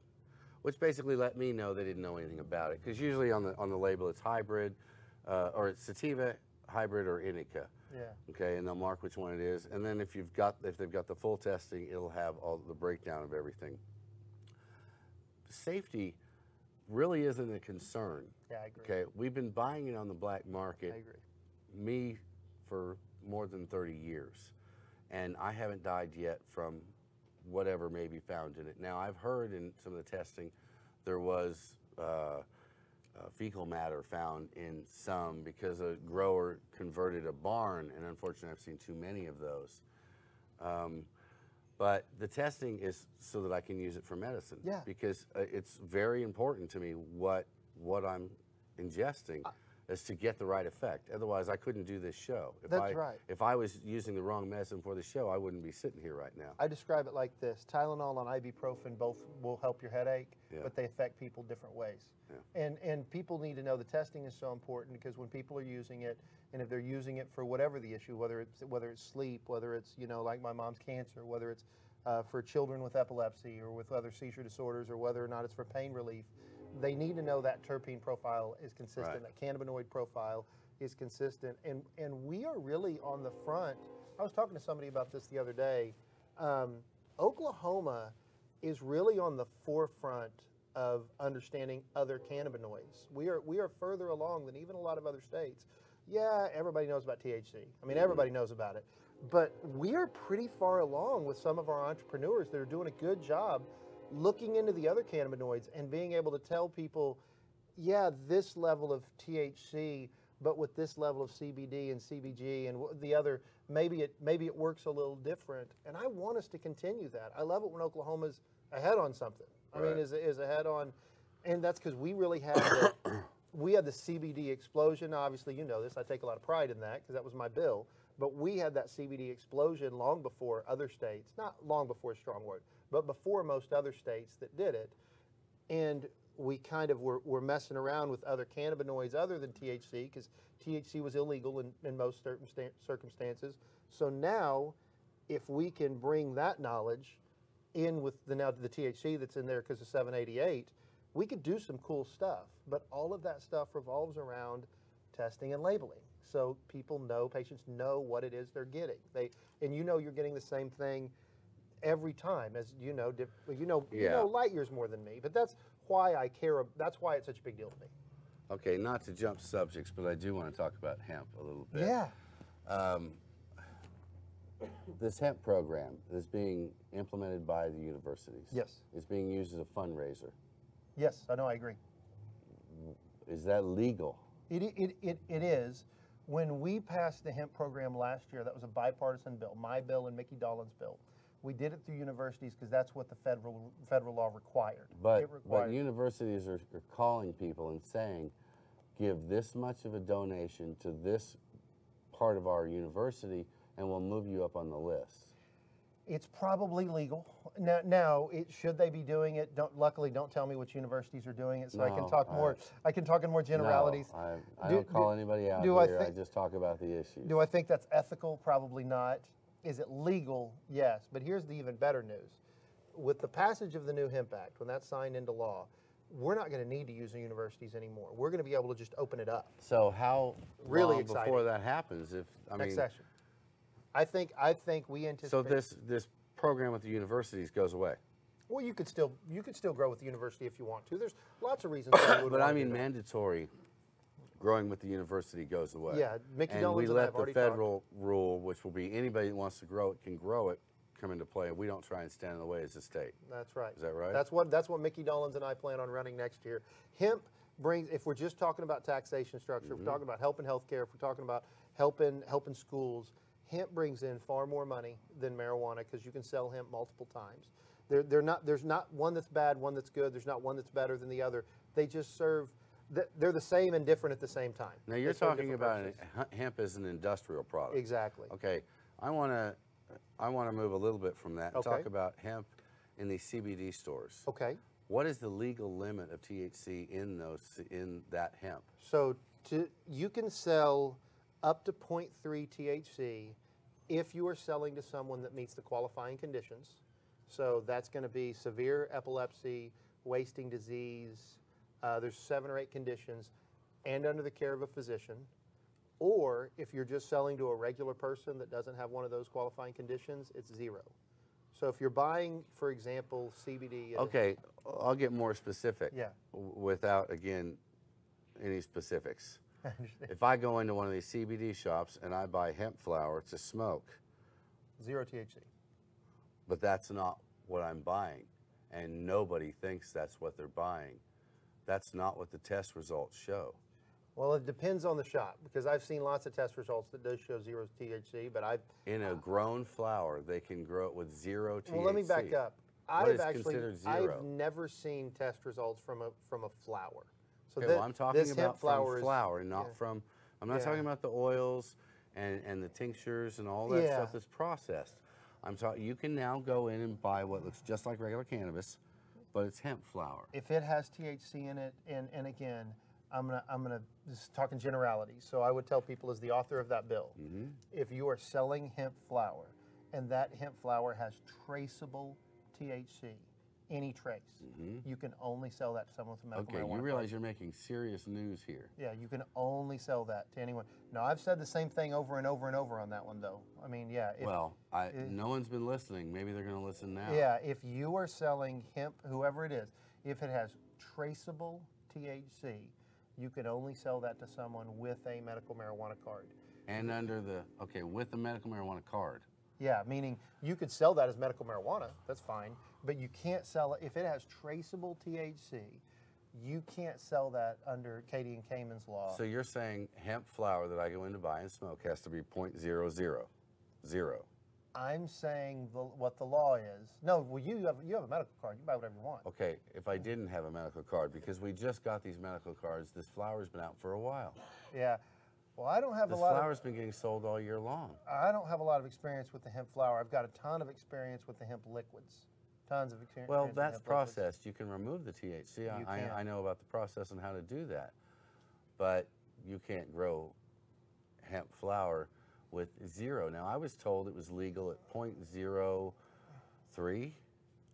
which basically let me know they didn't know anything about it. Because usually on the label it's hybrid, or it's sativa, hybrid, or indica. Yeah. Okay, and they'll mark which one it is. And then if they've got the full testing, it'll have all the breakdown of everything. Safety really isn't a concern. Yeah, I agree. Okay, we've been buying it on the black market. I agree. Me for more than 30 years, and I haven't died yet from whatever may be found in it. Now, I've heard in some of the testing there was fecal matter found in some because a grower converted a barn, and unfortunately I've seen too many of those. But the testing is so that I can use it for medicine. Yeah. Because it's very important to me what I'm ingesting is to get the right effect. Otherwise, I couldn't do this show. That's right. If I was using the wrong medicine for the show, I wouldn't be sitting here right now. I describe it like this. Tylenol and ibuprofen both will help your headache, but they affect people different ways. Yeah. And people need to know the testing is so important because when people are using it, and if they're using it for whatever the issue, whether it's sleep, whether it's, you know, like my mom's cancer, whether it's for children with epilepsy or with other seizure disorders, or whether or not it's for pain relief, they need to know that terpene profile is consistent, that cannabinoid profile is consistent. And we are really on the front. I was talking to somebody about this the other day. Oklahoma is really on the forefront of understanding other cannabinoids. We are further along than even a lot of other states. Yeah, everybody knows about THC. I mean, everybody knows about it. But we are pretty far along with some of our entrepreneurs that are doing a good job looking into the other cannabinoids and being able to tell people, yeah, this level of THC, but with this level of CBD and CBG and the other, maybe it works a little different. And I want us to continue that. I love it when Oklahoma's ahead on something. I mean, is ahead on, and that's because we really had we had the CBD explosion. Obviously, you know this. I take a lot of pride in that because that was my bill. But we had that CBD explosion long before other states, not long before, a strong word, but before most other states that did it. And we kind of were messing around with other cannabinoids other than THC because THC was illegal in most circumstances. So now, if we can bring that knowledge in with the THC that's in there because of 788, we could do some cool stuff. But all of that stuff revolves around testing and labeling. So people know, patients know what it is they're getting. And you know you're getting the same thing every time, as you know light years more than me. But that's why I care. That's why it's such a big deal to me. Okay, not to jump subjects, but I do want to talk about hemp a little bit. Yeah. This hemp program is being implemented by the universities. Yes. It's being used as a fundraiser. Yes, I know. I agree. Is that legal? It is. When we passed the hemp program last year, that was a bipartisan bill, my bill and Mickey Dolan's bill. We did it through universities because that's what the federal law required. But universities are calling people and saying, give this much of a donation to this part of our university and we'll move you up on the list. It's probably legal. Now should they be doing it? Luckily, don't tell me which universities are doing it, so I can talk more. I can talk in more generalities. No, I don't call anybody out here. I just talk about the issues. Do I think that's ethical? Probably not. Is it legal? Yes. But here's the even better news. With the passage of the new Hemp Act, when that's signed into law, we're not going to need to use the universities anymore. We're going to be able to just open it up. So how really long exciting. Before that happens? Next session. I think we anticipate. So this program with the universities goes away. Well, you could still grow with the university if you want to. There's lots of reasons. Why you would But want I to mean, do that. mandatory growing with the university goes away. Yeah, Mickey and Dolenz we and I let have the already federal rule, which will be anybody that wants to grow it can grow it, come into play. We don't try and stand in the way as a state. That's right. Is that right? That's what Mickey Dolenz and I plan on running next year. Hemp brings, if we're just talking about taxation structure, if we're talking about helping healthcare, if we're talking about helping schools, hemp brings in far more money than marijuana because you can sell hemp multiple times. There's not one that's bad, one that's good. There's not one that's better than the other. They just serve. They're the same and different at the same time. Now you're talking about hemp as an industrial product. Exactly. Okay, I want to move a little bit from that and talk about hemp in these CBD stores. Okay. What is the legal limit of THC in that hemp? So you can sell up to 0.3 THC if you are selling to someone that meets the qualifying conditions. So that's going to be severe epilepsy, wasting disease. There's 7 or 8 conditions, and under the care of a physician. Or if you're just selling to a regular person that doesn't have one of those qualifying conditions, it's 0. So if you're buying, for example, CBD. Okay, I'll get more specific. Yeah. Without, again, any specifics. If I go into one of these CBD shops and I buy hemp flower to smoke. 0 THC. But that's not what I'm buying. And nobody thinks that's what they're buying. That's not what the test results show. Well, it depends on the shop, because I've seen lots of test results that does show 0 THC, but in a grown flower, they can grow it with 0 THC. Well, let me back up. Considered 0? I've never seen test results from a flower. So okay, well, I'm talking about from flower, and not from. I'm not talking about the oils and the tinctures and all that stuff that's processed. I'm talking. You can now go in and buy what looks just like regular cannabis, but it's hemp flower. If it has THC in it, and again, I'm gonna just talk in generalities. So I would tell people, as the author of that bill, if you are selling hemp flower, and that hemp flower has traceable THC, any trace, you can only sell that to someone with a medical marijuana. Okay, you realize you're making serious news here. Yeah, you can only sell that to anyone. Now, I've said the same thing over and over and over on that one, though. I mean, yeah. No one's been listening. Maybe they're going to listen now. Yeah, if you are selling hemp, whoever it is, if it has traceable THC, you can only sell that to someone with a medical marijuana card. And with the medical marijuana card. Yeah, meaning you could sell that as medical marijuana, that's fine, but you can't sell it, if it has traceable THC, you can't sell that under Katie and Cayman's law. So you're saying hemp flower that I go in to buy and smoke has to be 0.000. I'm saying what the law is. No, well, you have a medical card, you buy whatever you want. Okay, if I didn't have a medical card, because we just got these medical cards, this flower's been out for a while. Yeah. Well, I don't have this a lot. This flower's been getting sold all year long. I don't have a lot of experience with the hemp flower. I've got a ton of experience with the hemp liquids. Tons of experience. Well, that's with processed. You can remove the THC. I know about the process and how to do that. But you can't grow hemp flower with 0. Now, I was told it was legal at 0.03.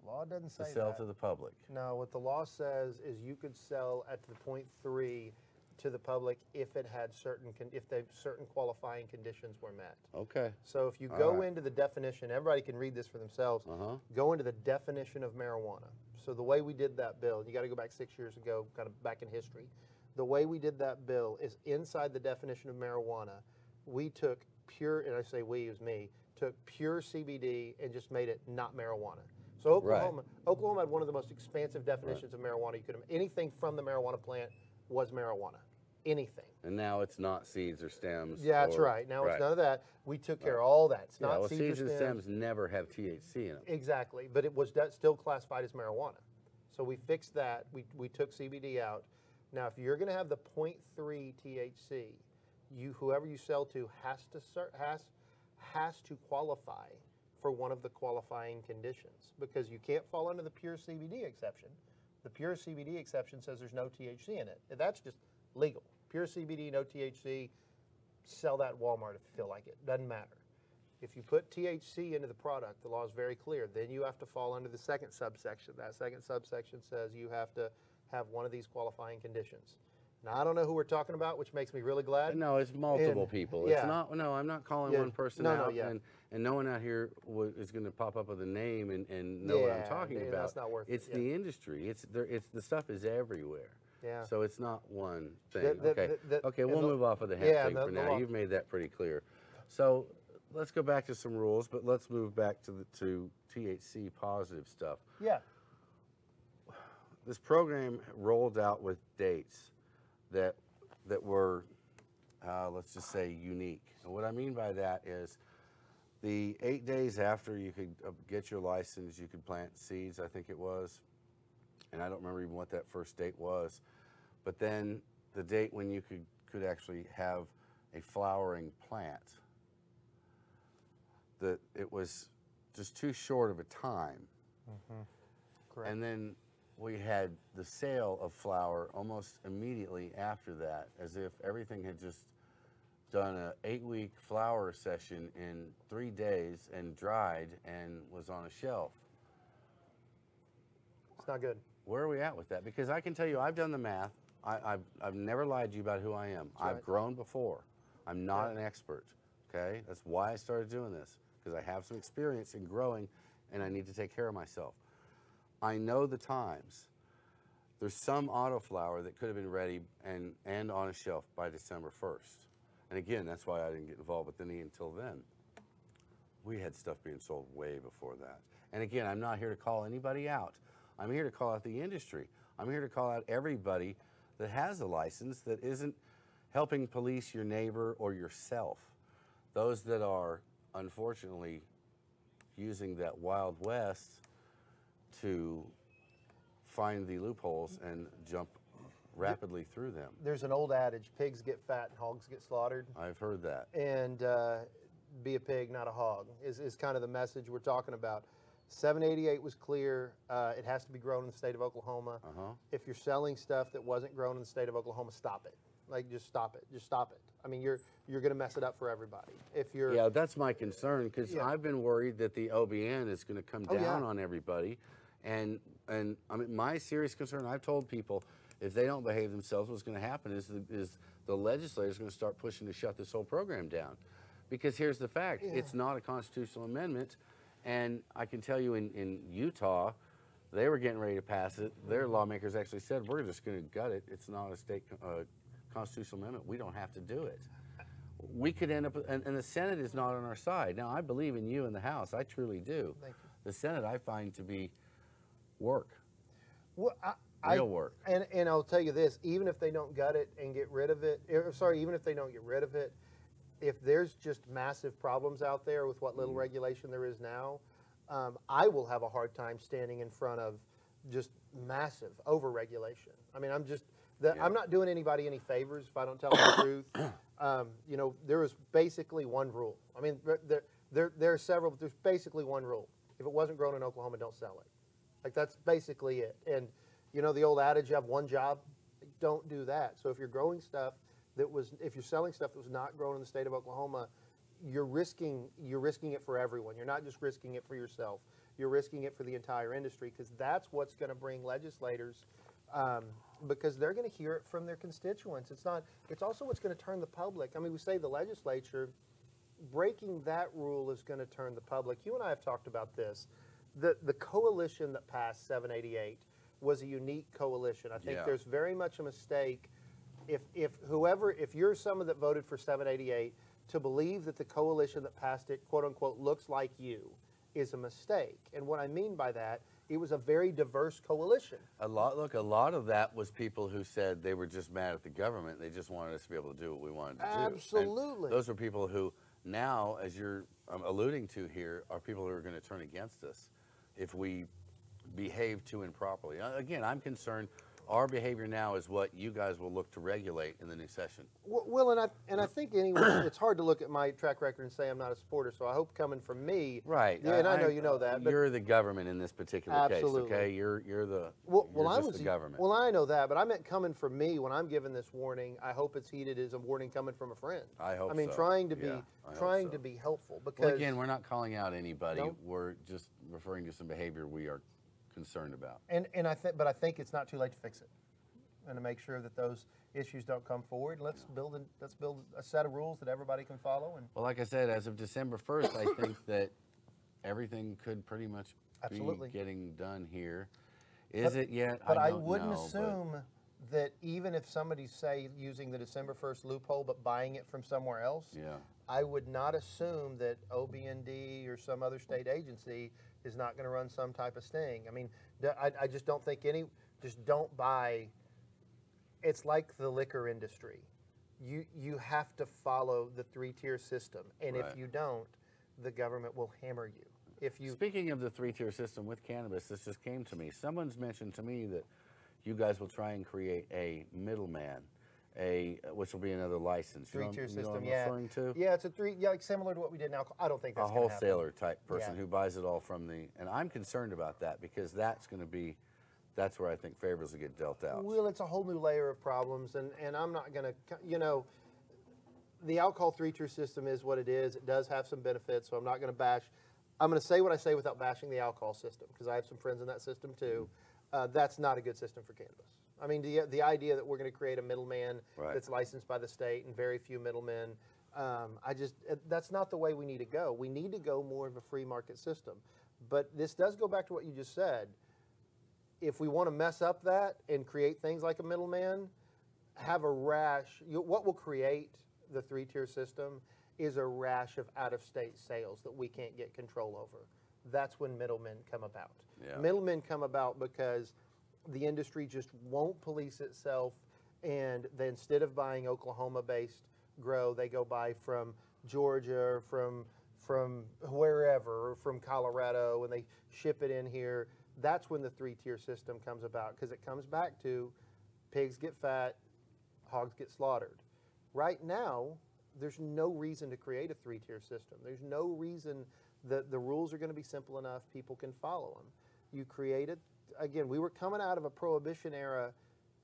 Law doesn't say to sell that. to the public. No, what the law says is you could sell at the 0.3 to the public if it had certain qualifying conditions were met. Okay. So if you All go right. into the definition, everybody can read this for themselves. Uh-huh. Go into the definition of marijuana. So the way we did that bill, you got to go back 6 years ago, kind of back in history. The way we did that bill is inside the definition of marijuana, we took pure, and I say we, it was me, took pure CBD and just made it not marijuana. So Oklahoma had one of the most expansive definitions of marijuana you could have. Anything from the marijuana plant was marijuana. Anything. And now it's not seeds or stems. Yeah, that's right. Now it's none of that. We took care of all that. It's not seeds or and stems never have THC in them. Exactly, but it was still classified as marijuana. So we fixed that. We took CBD out. Now, if you're going to have the 0.3 THC, whoever you sell to has to qualify for one of the qualifying conditions, because you can't fall under the pure CBD exception. The pure CBD exception says there's no THC in it. That's just legal. Pure CBD, no THC, sell that at Walmart if you feel like it. Doesn't matter. If you put THC into the product, the law is very clear. Then you have to fall under the second subsection. That second subsection says you have to have one of these qualifying conditions. Now, I don't know who we're talking about, which makes me really glad. No, it's multiple people. Yeah. It's not. No, I'm not calling one person out. And no one out here is going to pop up with a name and know what I'm talking about. That's not worth it. It's the industry. It's the stuff is everywhere. Yeah. So it's not one thing. Okay, we'll move off of the hemp thing for now. You've made that pretty clear. So let's go back to some rules, but let's move back to THC positive stuff. Yeah. This program rolled out with dates that were, let's just say, unique. And what I mean by that is the 8 days after you could get your license, you could plant seeds, I think it was. And I don't remember even what that first date was. But then the date when you could actually have a flowering plant, that it was just too short of a time. Mm-hmm. Correct. And then we had the sale of flower almost immediately after that, as if everything had just done an 8-week flower session in 3 days and dried and was on a shelf. It's not good. Where are we at with that? Because I can tell you, I've done the math. I've never lied to you about who I am. That's right. I've grown before. I'm not an expert, okay? That's why I started doing this, because I have some experience in growing and I need to take care of myself. I know the times. There's some autoflower that could have been ready and on a shelf by December 1st. And again, that's why I didn't get involved with any until then. We had stuff being sold way before that. And again, I'm not here to call anybody out. I'm here to call out the industry. I'm here to call out everybody that has a license that isn't helping police your neighbor or yourself. Those that are, unfortunately, using that Wild West to find the loopholes and jump rapidly through them. There's an old adage, pigs get fat and hogs get slaughtered. I've heard that. And be a pig, not a hog, is kind of the message we're talking about. 788 was clear. It has to be grown in the state of Oklahoma. If you're selling stuff that wasn't grown in the state of Oklahoma, stop it. Like, just stop it. Just stop it. I mean, you're going to mess it up for everybody. If you're that's my concern, because I've been worried that the OBN is going to come down on everybody. And I mean, my serious concern, I've told people, if they don't behave themselves, what's going to happen is the legislators going to start pushing to shut this whole program down. Because here's the fact, it's not a constitutional amendment. And I can tell you in Utah, they were getting ready to pass it. Their lawmakers actually said, we're just going to gut it. It's not a state constitutional amendment. We don't have to do it. We could end up, and the Senate is not on our side. Now, I believe in you in the House. I truly do. Thank you. The Senate I find to be work. Well, Real work. And I'll tell you this, even if they don't gut it and get rid of it, even if they don't get rid of it, if there's just massive problems out there with what little regulation there is now, I will have a hard time standing in front of just massive over-regulation. I mean, I'm not doing anybody any favors if I don't tell them the truth. You know, there is basically one rule. I mean, there are several, but there's basically one rule. If it wasn't grown in Oklahoma, don't sell it. Like, that's basically it. And, you know, the old adage, you have one job, don't do that. So if you're growing stuff if you're selling stuff that was not grown in the state of Oklahoma, you're risking it for everyone. You're not just risking it for yourself. You're risking it for the entire industry, because that's what's going to bring legislators because they're going to hear it from their constituents. It's also what's going to turn the public. I mean, we say the legislature, breaking that rule is going to turn the public. You and I have talked about this. The coalition that passed 788 was a unique coalition. I think there's very much a mistake if you're someone that voted for 788 to believe that the coalition that passed it, quote unquote, looks like you is a mistake. And what I mean by that, it was a very diverse coalition. A lot of that was people who said they were just mad at the government. They just wanted us to be able to do what we wanted to do. Absolutely. And those are people who now, as you're alluding to here, are people who are going to turn against us if we behave too improperly. Again, I'm concerned our behavior now is what you guys will look to regulate in the new session. Well, and I think anyway, it's hard to look at my track record and say I'm not a supporter. So I hope coming from me, right? Yeah, and I know you know that. But you're the government in this particular absolutely. case. Okay, you're the the government. Well, I know that, but I meant coming from me when I'm giving this warning. I hope it's heeded as a warning coming from a friend. I hope. I mean, so. trying to be helpful because well, again, we're not calling out anybody. No. We're just referring to some behavior we are concerned about. And I think it's not too late to fix it. And to make sure that those issues don't come forward, let's build a set of rules that everybody can follow. And well, like I said, as of December 1st, I think that everything could pretty much be getting done here. Is it yet? But I don't wouldn't know, assume that even if somebody's, say, using the December 1st loophole but buying it from somewhere else, I would not assume that OB&D or some other state agency is not going to run some type of sting. I mean, I just don't think just don't buy. It's like the liquor industry. You have to follow the three-tier system, and if you don't, the government will hammer you. Speaking of the three-tier system with cannabis, this just came to me. Someone's mentioned to me that you guys will try and create a middleman, which will be another license. Three-tier system, you know what I'm referring to? Yeah, it's like similar to what we did now. I don't think that's a wholesaler type person who buys it all from and I'm concerned about that because that's where I think favors will get dealt out. Well, it's a whole new layer of problems, and I'm not going to, the alcohol three-tier system is what it is. It does have some benefits, so I'm not going to bash. I'm going to say what I say without bashing the alcohol system because I have some friends in that system too. That's not a good system for cannabis. I mean, the idea that we're going to create a middleman that's licensed by the state and very few middlemen, that's not the way we need to go. We need to go more of a free market system. But this does go back to what you just said. If we want to mess up that and create things like a middleman, have a rash. What will create the three-tier system is a rash of out-of-state sales that we can't get control over. That's when middlemen come about. Yeah. Middlemen come about because the industry just won't police itself, and then instead of buying Oklahoma-based grow, they go buy from Georgia or from wherever, or from Colorado, and they ship it in here. That's when the three-tier system comes about because it comes back to pigs get fat, hogs get slaughtered. Right now, there's no reason to create a three-tier system. There's no reason that the rules are going to be simple enough people can follow them. You create it. Again, we were coming out of a prohibition era,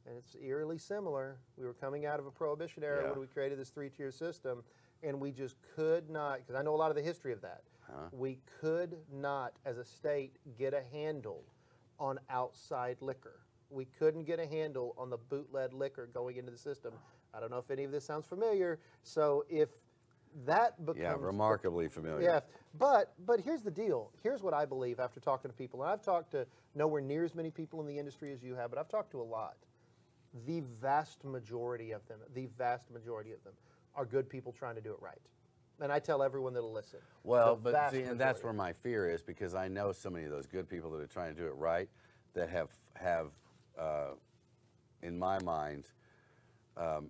and it's eerily similar. We were coming out of a prohibition era when we created this three-tier system, and we just could not, because I know a lot of the history of that. We could not, as a state, get a handle on outside liquor. We couldn't get a handle on the bootleg liquor going into the system. I don't know if any of this sounds familiar. So if that becomes remarkably familiar. Yeah, but here's the deal. Here's what I believe after talking to people, and I've talked to nowhere near as many people in the industry as you have, but I've talked to a lot. The vast majority of them are good people trying to do it right. And I tell everyone that'll listen. Well, but see, and that's where my fear is because I know so many of those good people that are trying to do it right that have in my mind,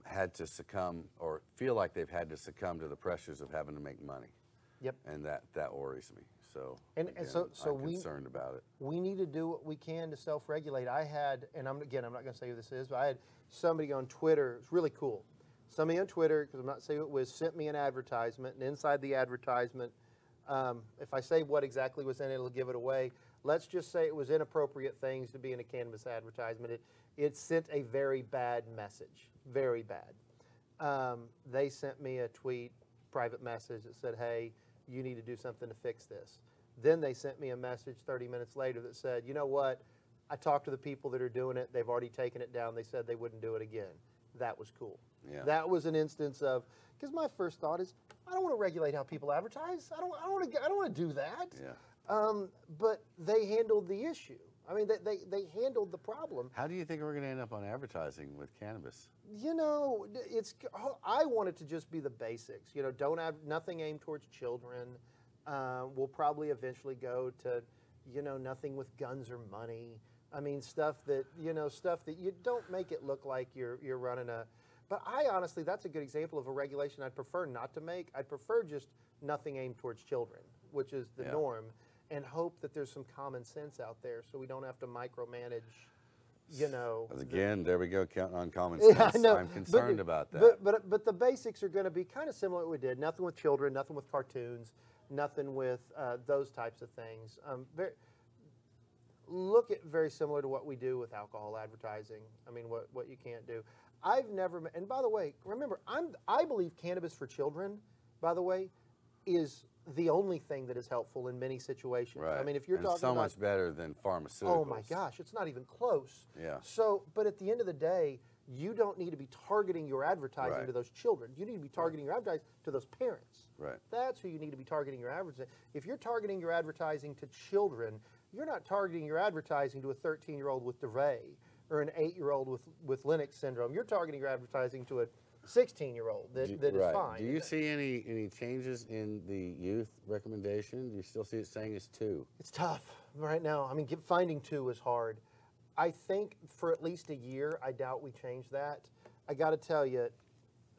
had to succumb or feel like they've had to succumb to the pressures of having to make money. Yep. And that worries me. So, and so I'm concerned about it. We need to do what we can to self-regulate. I had, and I'm not going to say who this is, but I had somebody on Twitter. It's really cool. Somebody on Twitter, because I'm not saying who it was, sent me an advertisement, and inside the advertisement, if I say what exactly was in it, it'll give it away. Let's just say it was inappropriate things to be in a cannabis advertisement. It sent a very bad message, very bad. They sent me a tweet, private message that said, hey, you need to do something to fix this. Then they sent me a message 30 minutes later that said, you know what, I talked to the people that are doing it. They've already taken it down. They said they wouldn't do it again. That was cool. Yeah. That was an instance of, because my first thought is, I don't want to regulate how people advertise. I don't want to do that. Yeah. But they handled the issue. I mean, they handled the problem. How do you think we're going to end up on advertising with cannabis? You know, I want it to just be the basics. You know, don't have nothing aimed towards children. We'll probably eventually go to, you know, nothing with guns or money. I mean, stuff that you don't make it look like you're running a. But I honestly, that's a good example of a regulation I'd prefer not to make. I'd prefer just nothing aimed towards children, which is the norm, and hope that there's some common sense out there so we don't have to micromanage, you know. Again, there we go, counting on common sense. Yeah, I know. I'm concerned about that. But the basics are going to be kind of similar to what we did. Nothing with children, nothing with cartoons, nothing with those types of things. Look at very similar to what we do with alcohol advertising. I mean, what you can't do. I've never, and by the way, remember, I believe cannabis for children, by the way, is the only thing that is helpful in many situations. Right. I mean, if you're and talking so about, much better than pharmaceuticals. oh my gosh, it's not even close. Yeah. So, but at the end of the day, you don't need to be targeting your advertising to those children. You need to be targeting your advertising to those parents. Right. That's who you need to be targeting your advertising. If you're targeting your advertising to children, you're not targeting your advertising to a 13-year-old with Dravet or an 8-year-old with Lennox syndrome. You're targeting your advertising to a 16-year-old that is fine. Do you see any changes in the youth recommendation? Do you still see it saying it's 2? It's tough right now. I mean, finding 2 is hard. I think for at least a year, I doubt we change that. I got to tell you,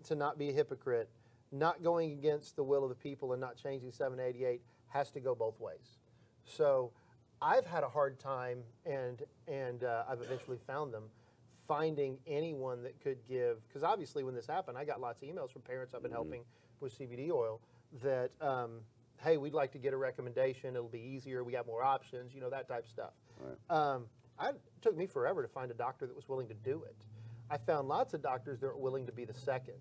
to not be a hypocrite, not going against the will of the people and not changing 788 has to go both ways. So I've had a hard time, and I've eventually found them, finding anyone that could give, because obviously when this happened, I got lots of emails from parents I've been helping with CBD oil that, hey, we'd like to get a recommendation. It'll be easier. We have more options, you know, that type of stuff. Right. It took me forever to find a doctor that was willing to do it. I found lots of doctors that were willing to be the second.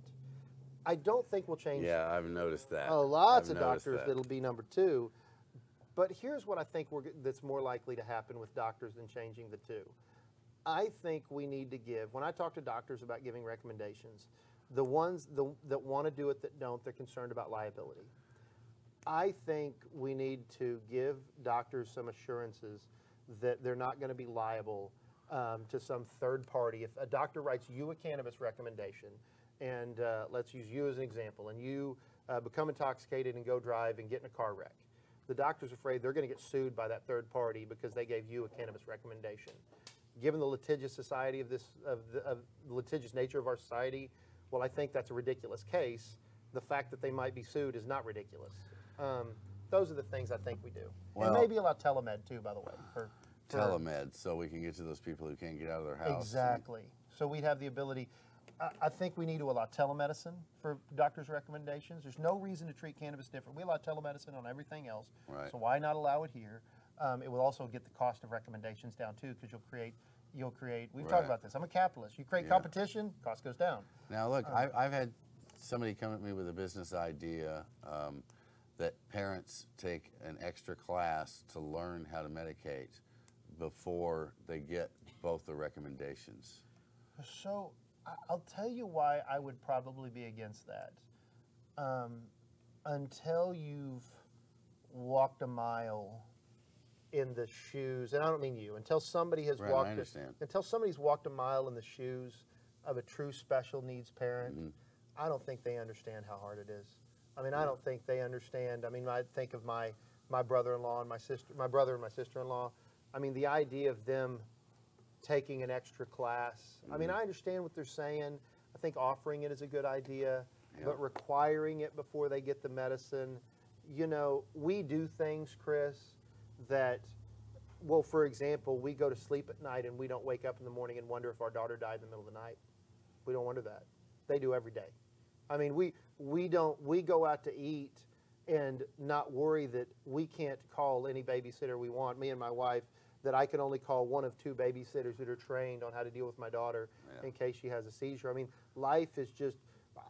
I don't think we'll change. Yeah, I've noticed that. Lots of doctors that'll be number 2. But here's what I think that's more likely to happen with doctors than changing the 2. I think we need to give, when I talk to doctors about giving recommendations, the ones that want to do it that don't, they're concerned about liability. I think we need to give doctors some assurances that they're not going to be liable to some third party. If a doctor writes you a cannabis recommendation, and let's use you as an example, and you become intoxicated and go drive and get in a car wreck, the doctor's afraid they're going to get sued by that third party because they gave you a cannabis recommendation. Given the litigious society of the litigious nature of our society, well, I think that's a ridiculous case. The fact that they might be sued is not ridiculous. Those are the things I think we do. Well, and maybe allow telemed too, by the way. Telemed, so we can get to those people who can't get out of their house. Exactly. So we'd have the ability. I think we need to allow telemedicine for doctors' recommendations. There's no reason to treat cannabis different. We allow telemedicine on everything else. Right. So why not allow it here? It will also get the cost of recommendations down too, because you'll create. We've talked about this. I'm a capitalist. You create competition, cost goes down. Now look, I've had somebody come at me with a business idea that parents take an extra class to learn how to medicate before they get both the recommendations. So I'll tell you why I would probably be against that. Until you've walked a mile in the shoes, and I don't mean you, until somebody has until somebody's walked a mile in the shoes of a true special needs parent, I don't think they understand how hard it is. I mean, I don't think they understand. I mean, I think of my brother-in-law and my brother and my sister-in-law. I mean, the idea of them taking an extra class. I mean, I understand what they're saying. I think offering it is a good idea, but requiring it before they get the medicine, you know, we do things, Chris, that, well, for example, we go to sleep at night and we don't wake up in the morning and wonder if our daughter died in the middle of the night. We don't wonder that. They do every day. I mean, we go out to eat and not worry that we can't call any babysitter we want, me and my wife, that I can only call one of 2 babysitters that are trained on how to deal with my daughter in case she has a seizure. I mean, life is just,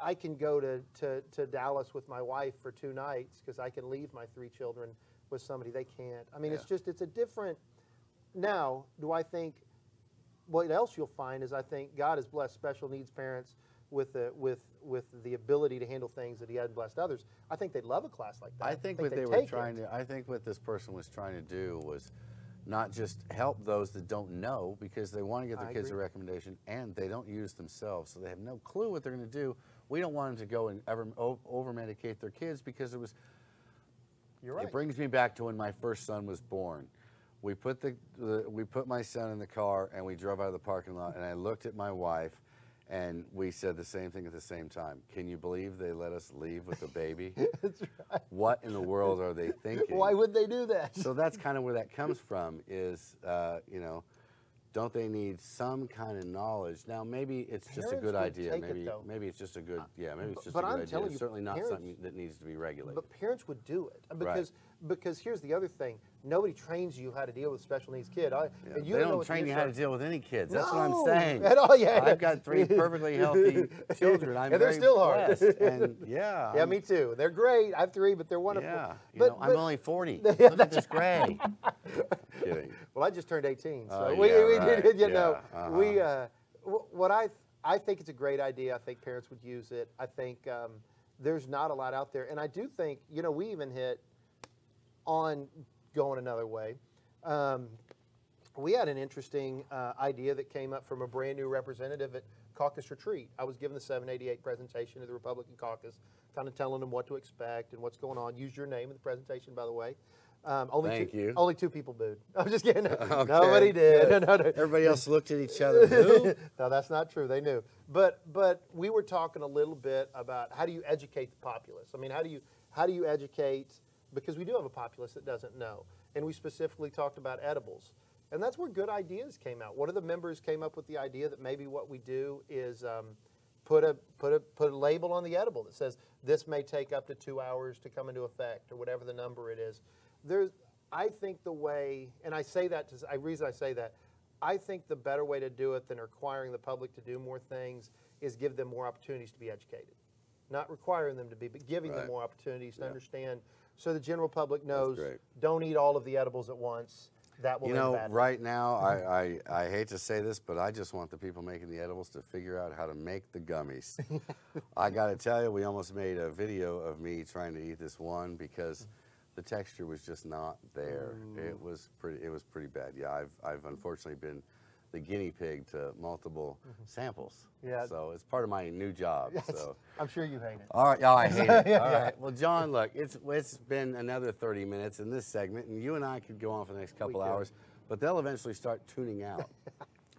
I can go to Dallas with my wife for 2 nights because I can leave my 3 children with somebody. They can't. I mean, it's just, it's a different, Now, do I think what else you'll find is I think God has blessed special needs parents with the ability to handle things that He hadn't blessed others. I think they'd love a class like that. I think what they'd they were take trying it. to, I think what this person was trying to do was not just help those that don't know, because they want to get their kids a recommendation and they don't use themselves, so they have no clue what they're going to do. We don't want them to go and ever over-medicate their kids, because it was. You're right. It brings me back to when my first son was born. We put we put my son in the car and we drove out of the parking lot, and I looked at my wife and we said the same thing at the same time. Can you believe they let us leave with a baby? That's right. What in the world are they thinking? Why would they do that? So that's kind of where that comes from is, you know, don't they need some kind of knowledge? Now, maybe it's just a Parents good would idea. take it, though. Maybe it's just a good, yeah, maybe it's just But a good I'm idea. telling It's you, certainly not parents- something that needs to be regulated. But parents would do it because here's the other thing: nobody trains you how to deal with a special needs kid. Yeah, And you they know don't what train the you how to issue- deal with any kids. That's what No, I'm saying. at all, yeah. I've got 3 perfectly healthy children. I'm And they're very still hard. blessed. And yeah. Yeah, me too. They're great. I have 3, but they're wonderful. Yeah. You But, know, I'm only 40. Look at this gray. Kidding. well, I just turned 18, so Oh, we yeah, right. did. You know, Yeah, we what I think it's a great idea. I think parents would use it. I think there's not a lot out there, and I do think we even hit on going another way. We had an interesting idea that came up from a brand new representative at Caucus Retreat. I was giving the 788 presentation to the Republican caucus, kind of telling them what to expect and what's going on. Used your name in the presentation, by the way. Thank you. Only 2 people booed. I'm just kidding. Okay, Nobody did. good. No, no. Everybody else looked at each other. Who? No, that's not true. They knew. But we were talking a little bit about how do you educate the populace? I mean, how do you educate, because we do have a populace that doesn't know. And we specifically talked about edibles. And that's where good ideas came out. One of the members came up with the idea that maybe what we do is put a label on the edible that says this may take up to 2 hours to come into effect, or whatever the number it is. I think the way, and I say that reason I say that, I think the better way to do it than requiring the public to do more things is give them more opportunities to be educated. Not requiring them to be, but giving them more opportunities to understand, so the general public knows, don't eat all of the edibles at once. That will end badly. Right now, I hate to say this, but I just want the people making the edibles to figure out how to make the gummies. I got to tell you, we almost made a video of me trying to eat this one because the texture was just not there. It was pretty bad. Yeah, I've unfortunately been the guinea pig to multiple samples. Yeah. So it's part of my new job. So. I'm sure you hate it. All right, yeah, I hate it. All right. Well, John, look, it's been another 30 minutes in this segment, and you and I could go on for the next couple hours, but they'll eventually start tuning out.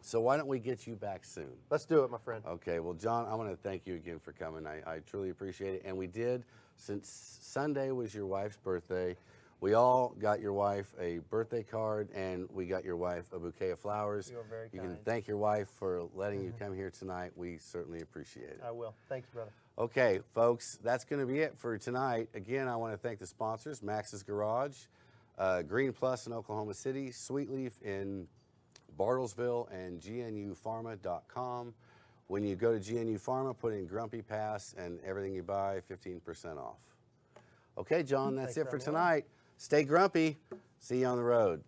So why don't we get you back soon? Let's do it, my friend. Okay. Well, John, I want to thank you again for coming. I truly appreciate it. And we did, since Sunday was your wife's birthday, we all got your wife a birthday card, and we got your wife a bouquet of flowers. You are very kind. You can thank your wife for letting you come here tonight. We certainly appreciate it. I will. Thank you, brother. Okay, folks, that's going to be it for tonight. Again, I want to thank the sponsors, Max's Garage, Green Plus in Oklahoma City, Sweet Leaf in Bartlesville, and GNUpharma.com. When you go to GNU Pharma, put in Grumpy Pass, and everything you buy, 15% off. Okay, John, that's it for tonight. Stay grumpy. See you on the road.